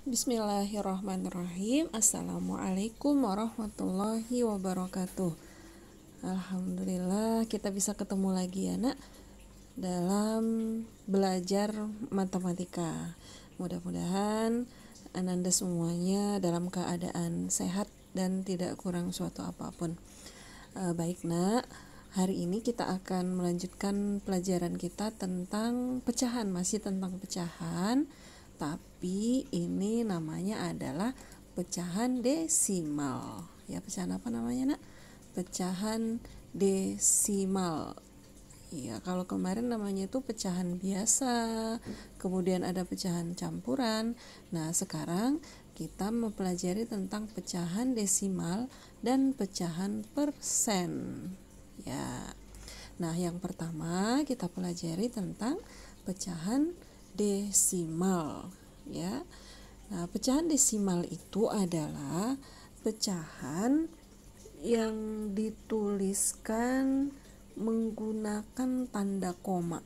Bismillahirrahmanirrahim. Assalamualaikum warahmatullahi wabarakatuh. Alhamdulillah kita bisa ketemu lagi ya nak, dalam belajar matematika. Mudah-mudahan Ananda semuanya dalam keadaan sehat dan tidak kurang suatu apapun. Baik nak, hari ini kita akan melanjutkan pelajaran kita tentang pecahan, masih tentang pecahan, tapi ini namanya adalah pecahan desimal. Ya, pecahan apa namanya nak? Pecahan desimal. Ya, kalau kemarin namanya itu pecahan biasa, kemudian ada pecahan campuran. Nah, sekarang kita mempelajari tentang pecahan desimal dan pecahan persen. Ya. Nah, yang pertama kita pelajari tentang pecahan desimal, ya. Nah, pecahan desimal itu adalah pecahan yang dituliskan menggunakan tanda koma,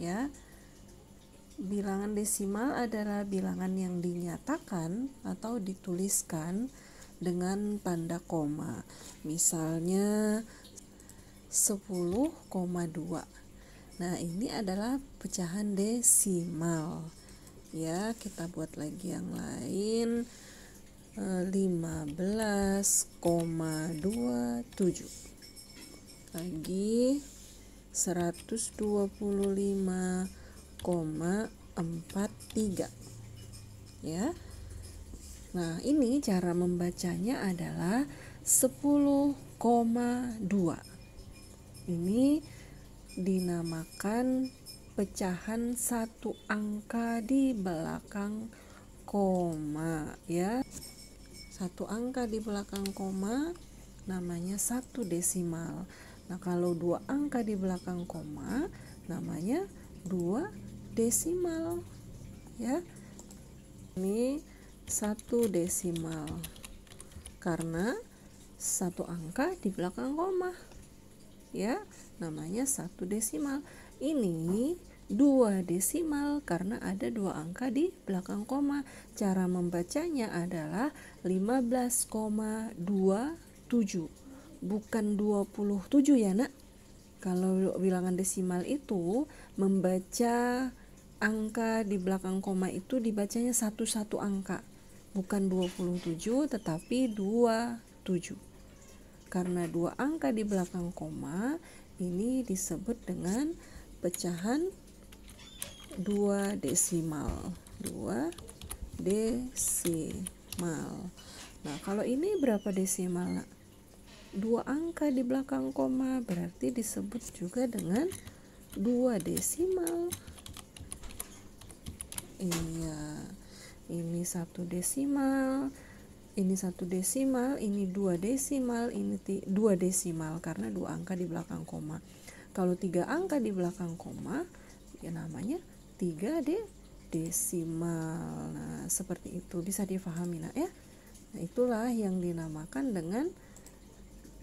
ya. Bilangan desimal adalah bilangan yang dinyatakan atau dituliskan dengan tanda koma. Misalnya 10,2. Nah, ini adalah pecahan desimal. Ya, kita buat lagi yang lain. 15,27. Lagi 125,43. Ya. Nah, ini cara membacanya adalah 10,2. Ini dinamakan pecahan satu angka di belakang koma, ya. Satu angka di belakang koma namanya satu desimal. Nah, kalau dua angka di belakang koma namanya dua desimal, ya. Ini satu desimal karena satu angka di belakang koma, ya, namanya satu desimal. Ini dua desimal karena ada dua angka di belakang koma. Cara membacanya adalah 15,27, bukan 27 ya nak. Kalau bilangan desimal itu membaca angka di belakang koma itu dibacanya satu angka, bukan 27 tetapi 27. Karena dua angka di belakang koma, ini disebut dengan pecahan dua desimal. Dua desimal. Nah, kalau ini berapa desimal nak? Dua angka di belakang koma, berarti disebut juga dengan dua desimal. Iya, ini satu desimal, ini satu desimal, ini dua desimal, ini dua desimal karena dua angka di belakang koma. Kalau tiga angka di belakang koma, ya namanya tiga desimal. Nah, seperti itu bisa difahami nak ya. Nah, itulah yang dinamakan dengan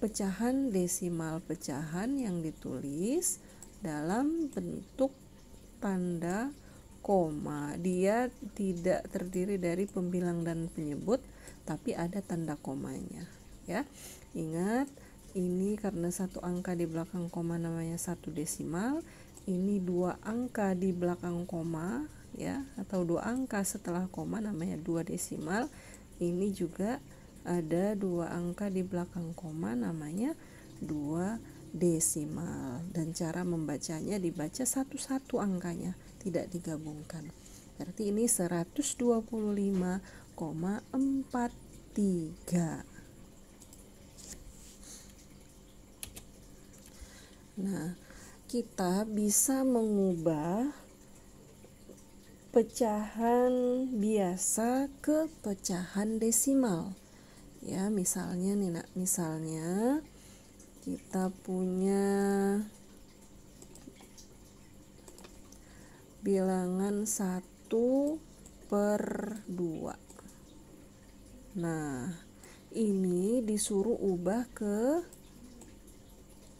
pecahan desimal, pecahan yang ditulis dalam bentuk tanda koma. Dia tidak terdiri dari pembilang dan penyebut, tapi ada tanda komanya, ya. Ingat, ini karena satu angka di belakang koma namanya satu desimal. Ini dua angka di belakang koma, ya, atau dua angka setelah koma namanya dua desimal. Ini juga ada dua angka di belakang koma namanya dua desimal, dan cara membacanya dibaca satu-satu angkanya, tidak digabungkan. Berarti ini 125,43. Nah, kita bisa mengubah pecahan biasa ke pecahan desimal. Ya, misalnya nih nak, misalnya kita punya bilangan 1/2. Nah, ini disuruh ubah ke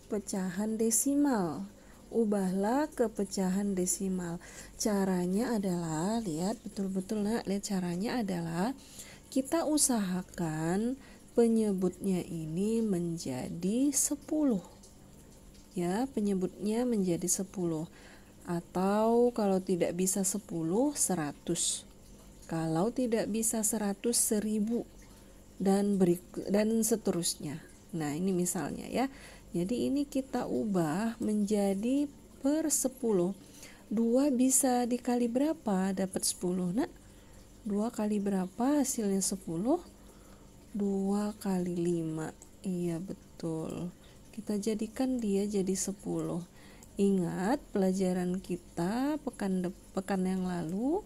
pecahan desimal. ubahlah ke pecahan desimal. Caranya adalah, lihat betul-betul nak, lihat caranya adalah kita usahakan penyebutnya ini menjadi 10. Ya, penyebutnya menjadi 10. Atau kalau tidak bisa 10, 100. Kalau tidak bisa 100, 1000 dan seterusnya. Nah, ini misalnya ya. Jadi ini kita ubah menjadi per 10. 2 bisa dikali berapa? Dapat 10. Nah, 2 kali berapa hasilnya 10? 2 kali 5. Iya, betul. Kita jadikan dia jadi 10. Ingat pelajaran kita pekan yang lalu,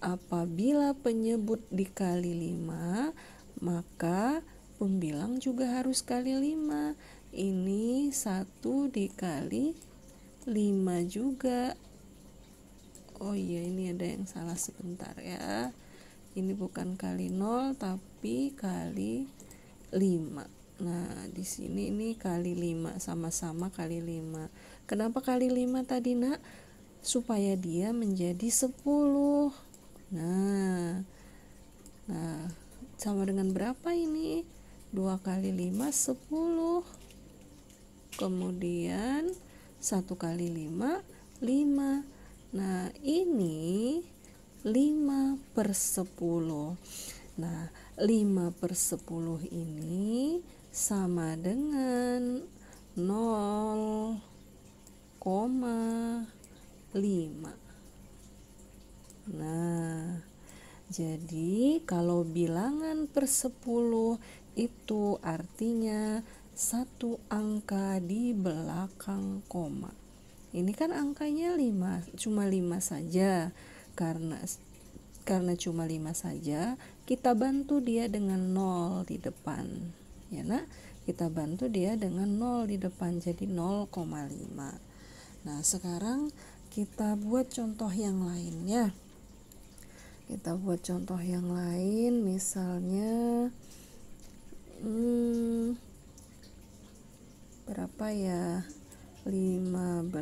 apabila penyebut dikali 5, maka pembilang juga harus kali 5. Ini 1 dikali 5 juga. Oh iya, ini ada yang salah sebentar ya. Ini bukan kali 0 tapi kali 5. Nah, di sini ini kali 5, sama-sama kali 5. Kenapa kali 5 tadi, Nak? Supaya dia menjadi 10. Nah, sama dengan berapa ini? 2 kali 5, 10. Kemudian 1 kali 5, 5. Nah, ini 5 per 10. Nah, 5 per 10 ini sama dengan 0,5. Nah, jadi kalau bilangan per 10 itu artinya satu angka di belakang koma. Ini kan angkanya 5, cuma 5 saja. Karena cuma 5 saja, kita bantu dia dengan 0 di depan. Ya, Nak? Kita bantu dia dengan 0 di depan, jadi 0,5. Nah, sekarang kita buat contoh yang lain ya. Kita buat contoh yang lain, misalnya berapa ya? 15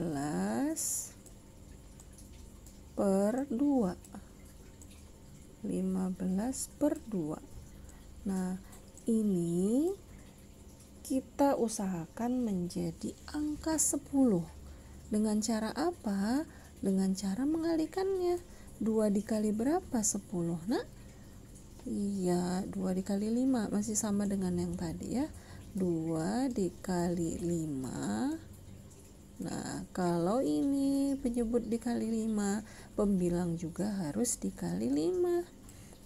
per 2. 15 per 2. Nah, ini kita usahakan menjadi angka 10. Dengan cara apa? Dengan cara mengalikannya. 2 dikali berapa? 10. Nah, iya, 2 dikali 5 masih sama dengan yang tadi ya. 2 dikali 5. Nah, kalau ini penyebut dikali 5, pembilang juga harus dikali 5.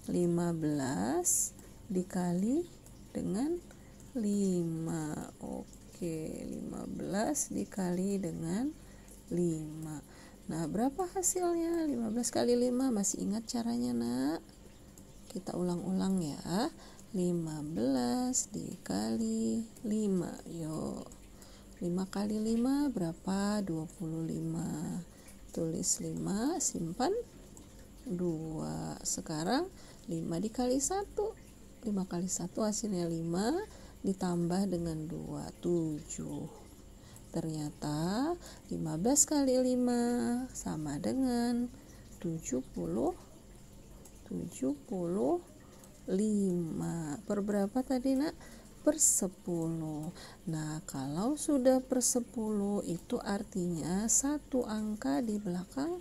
15 dikali dengan 5. Oke, 15 dikali dengan 5. Nah, berapa hasilnya? 15 kali 5, masih ingat caranya, Nak? Kita ulang-ulang ya. 15 dikali 5. Yuk. 5 kali 5 berapa? 25. Tulis 5, simpan 2. Sekarang 5 dikali 1. 5 kali 1 hasilnya 5 ditambah dengan 2, 7. Ternyata 15 kali 5 sama dengan 75. Per berapa tadi, Nak? Per 10. Nah, kalau sudah per 10 itu artinya satu angka di belakang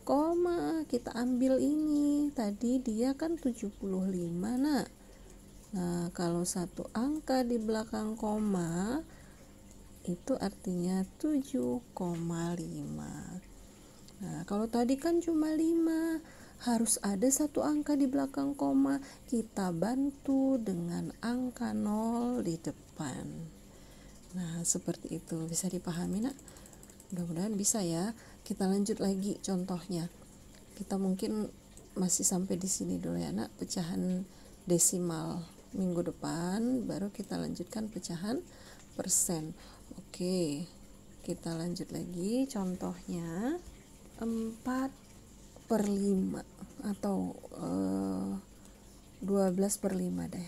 koma. Kita ambil ini. Tadi dia kan 75, Nak. Nah, kalau satu angka di belakang koma itu artinya 7,5. Nah, kalau tadi kan cuma 5, harus ada satu angka di belakang koma. Kita bantu dengan angka 0 di depan. Nah, seperti itu. Bisa dipahami, Nak? Mudah-mudahan bisa ya. Kita lanjut lagi contohnya. Kita mungkin masih sampai di sini dulu ya, Nak. Pecahan desimal. Minggu depan baru kita lanjutkan pecahan persen. Oke, kita lanjut lagi contohnya. 4/5 atau 12/5 deh,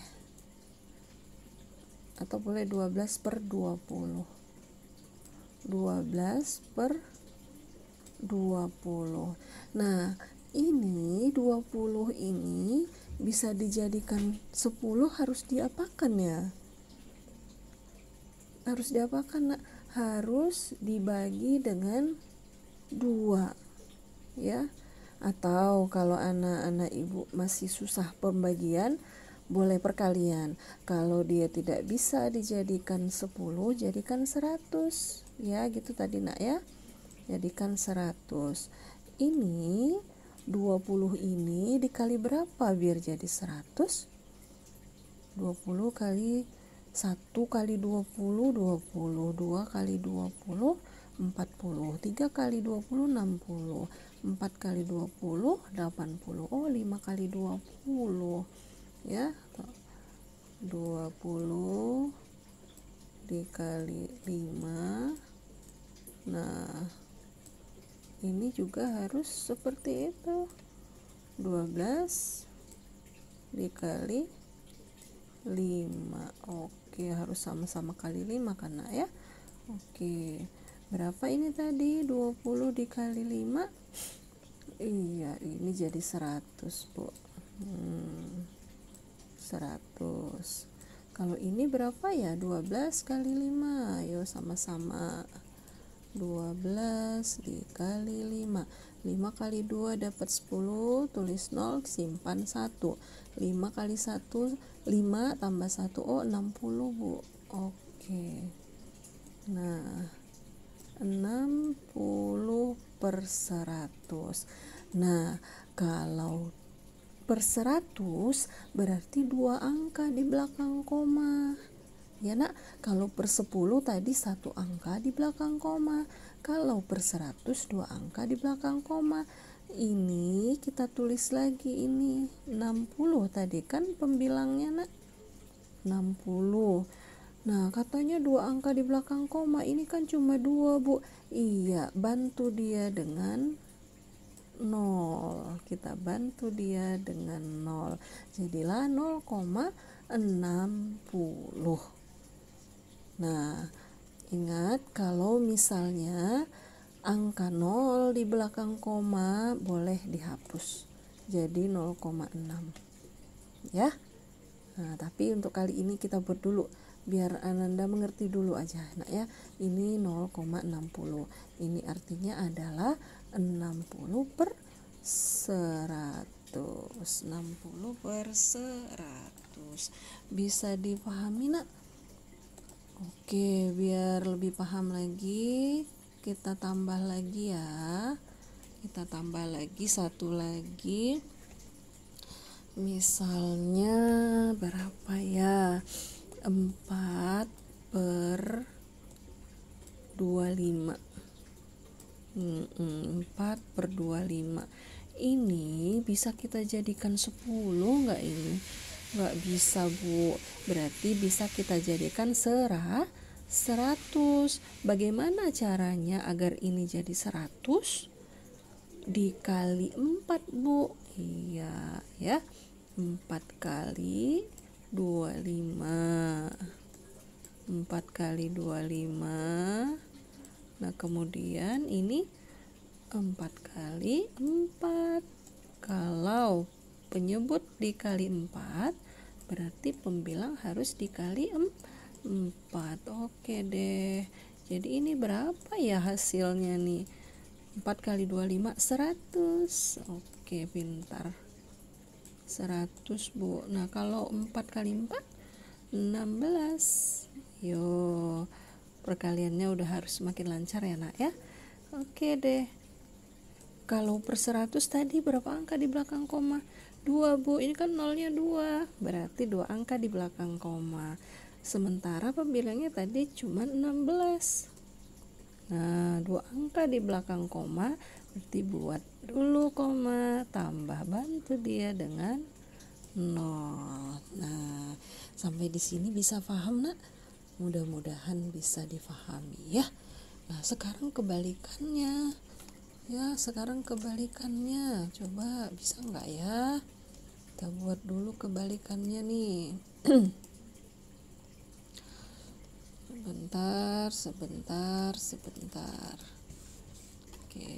atau boleh 12/20. 12 per 20. Nah, ini 20 ini bisa dijadikan 10 harus diapakan ya? Harus diapakan, Nak? Harus dibagi dengan 2 ya. Atau kalau anak-anak ibu masih susah pembagian, boleh perkalian. Kalau dia tidak bisa dijadikan 10, jadikan 100 ya, gitu tadi Nak ya. Jadikan 100. Ini 20 ini dikali berapa biar jadi 100? 20 kali 1 kali 20, 20. 2 kali 20, 40. 3 kali 20, 60. 4 kali 20, 80. Oh, 5 kali 20 ya. 20 dikali 5. Nah, ini juga harus seperti itu. 12 dikali 5. Oke, harus sama-sama kali 5 kan Nak ya. Oke, berapa ini tadi? 20 dikali 5. Iya, ini jadi 100 Bu. 100. Kalau ini berapa ya? 12 kali 5. Ayo sama-sama. 12 dikali 5. 5 kali 2 dapat 10, tulis 0, simpan 1. 5 kali 1, 5 tambah 1, oh 60 Bu. Oke. Nah, 60 per 100. Nah, kalau per 100 berarti 2 angka di belakang koma. Ya Nak, kalau per 10 tadi 1 angka di belakang koma. Kalau per 100 2 angka di belakang koma. Ini kita tulis lagi, ini 60 tadi kan pembilangnya Nak. 60. Nah, katanya 2 angka di belakang koma, ini kan cuma 2 Bu. Iya, bantu dia dengan 0. Kita bantu dia dengan 0. Jadilah 0,60. Nah, ingat kalau misalnya angka 0 di belakang koma boleh dihapus. Jadi 0,6. Ya. Nah, tapi untuk kali ini kita buat dulu biar Ananda mengerti dulu aja. Nah, ya, ini 0,60. Ini artinya adalah 60 per 100. 60 per 100. Bisa dipahami Nak? Oke, biar lebih paham lagi, kita tambah lagi ya. Kita tambah lagi satu lagi. Misalnya berapa ya? 4 per 25. 4 per 25. Ini bisa kita jadikan 10 enggak ini? Nggak bisa Bu, berarti bisa kita jadikan 100. Bagaimana caranya agar ini jadi 100? Dikali 4 Bu. Iya ya, 4 kali 25. 4 kali 25. Nah, kemudian ini 4 kali 4. Kalau penyebut dikali 4, berarti pembilang harus dikali 4. Oke deh. Jadi ini berapa ya hasilnya nih? 4 kali 25, 100. Oke, pintar. 100 Bu. Nah, kalau 4 kali 4, 16. Yo, perkaliannya udah harus makin lancar ya Nak ya. Oke deh. Kalau per 100 tadi berapa angka di belakang koma? 2 Bu, ini kan nolnya 2, berarti 2 angka di belakang koma. Sementara pembilangnya tadi cuma 16. Nah, 2 angka di belakang koma, berarti buat dulu koma, tambah bantu dia dengan 0. Nah, sampai di sini bisa paham Nak? Mudah-mudahan bisa difahami ya. Nah, sekarang kebalikannya. Ya, sekarang kebalikannya. Coba bisa nggak ya? Kita buat dulu kebalikannya nih. Sebentar. Oke.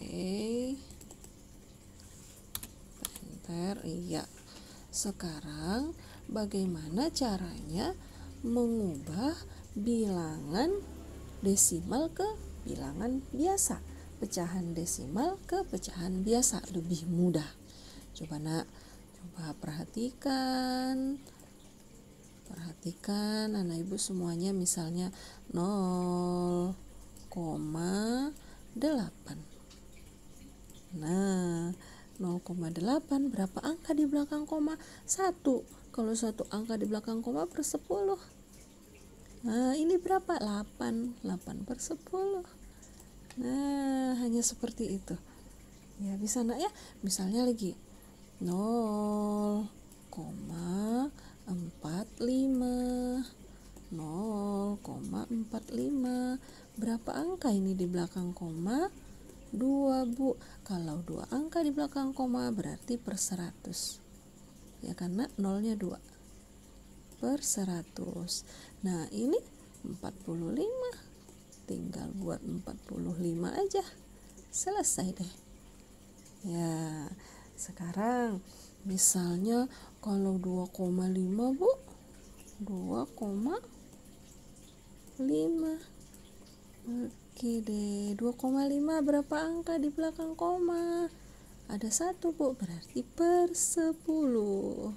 Enter, iya. Sekarang bagaimana caranya mengubah bilangan desimal ke bilangan biasa? Pecahan desimal ke pecahan biasa lebih mudah. Coba nak, perhatikan anak ibu semuanya, misalnya 0,8. Nah, 0,8 berapa angka di belakang koma? 1. Kalau satu angka di belakang koma per 10. Nah, ini berapa? 8 per 10. Nah, hanya seperti itu. Ya, bisa nak ya. Misalnya lagi 0,45. Berapa angka ini di belakang koma? 2, Bu. Kalau 2 angka di belakang koma berarti per 100. Ya, karena nolnya 2 per 100. Nah, ini 45. Tinggal buat 45 aja. Selesai deh. Ya, sekarang misalnya kalau 2,5, Bu. 2,5. Oke deh, 2,5 berapa angka di belakang koma? Ada 1, Bu, berarti per 10.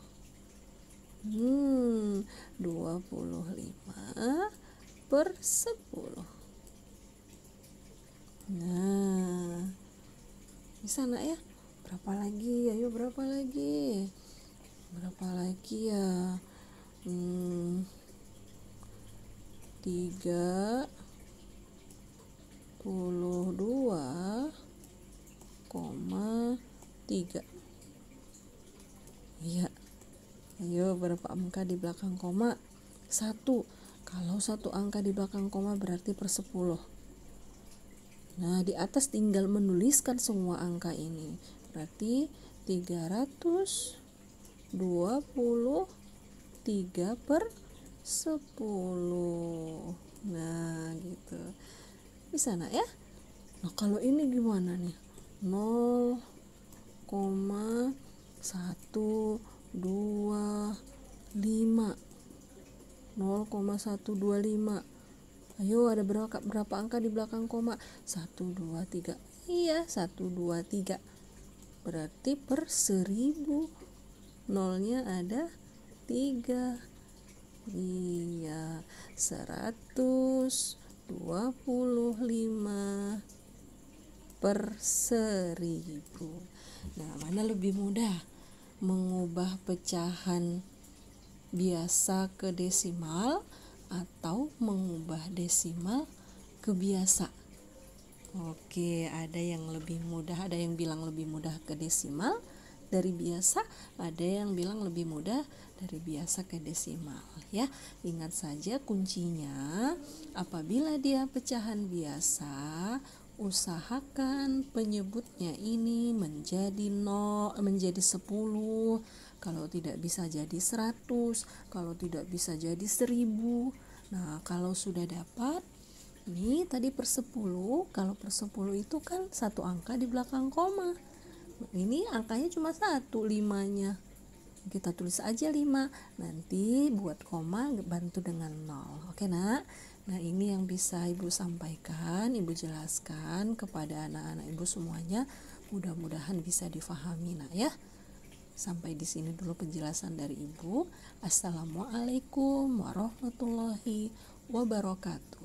25 per 10. Nah, bisa nak ya? Berapa lagi? Ayo, berapa lagi ya? 32,3. Iya. Ayo, berapa angka di belakang koma? 1. Kalau 1 angka di belakang koma berarti per 10. Nah, di atas tinggal menuliskan semua angka ini. Berarti 323 per 10. Nah, gitu. Bisa nak ya? Nah, kalau ini gimana nih? 0,125. 0,125. Ayo, ada berapa angka di belakang koma? 1, 2, 3. Iya, 1, 2, 3. Berarti per 1000. Nolnya ada 3. Iya, 125 per 1000. Nah, mana lebih mudah? Mengubah pecahan biasa ke desimal atau mengubah desimal ke biasa? Oke, ada yang lebih mudah, ada yang bilang lebih mudah ke desimal dari biasa, ada yang bilang lebih mudah dari biasa ke desimal ya. Ingat saja kuncinya, apabila dia pecahan biasa, usahakan penyebutnya ini menjadi 10. Kalau tidak bisa jadi 100, kalau tidak bisa jadi 1000. Nah, kalau sudah dapat, nih tadi per 10, kalau per 10 itu kan 1 angka di belakang koma. Ini angkanya cuma 1, 5-nya. Kita tulis aja 5. Nanti buat koma bantu dengan 0. Oke, Nak? Nah, ini yang bisa Ibu sampaikan, Ibu jelaskan kepada anak-anak Ibu semuanya. Mudah-mudahan bisa difahami, Nak ya. Sampai di sini dulu penjelasan dari Ibu. Assalamualaikum warahmatullahi wabarakatuh.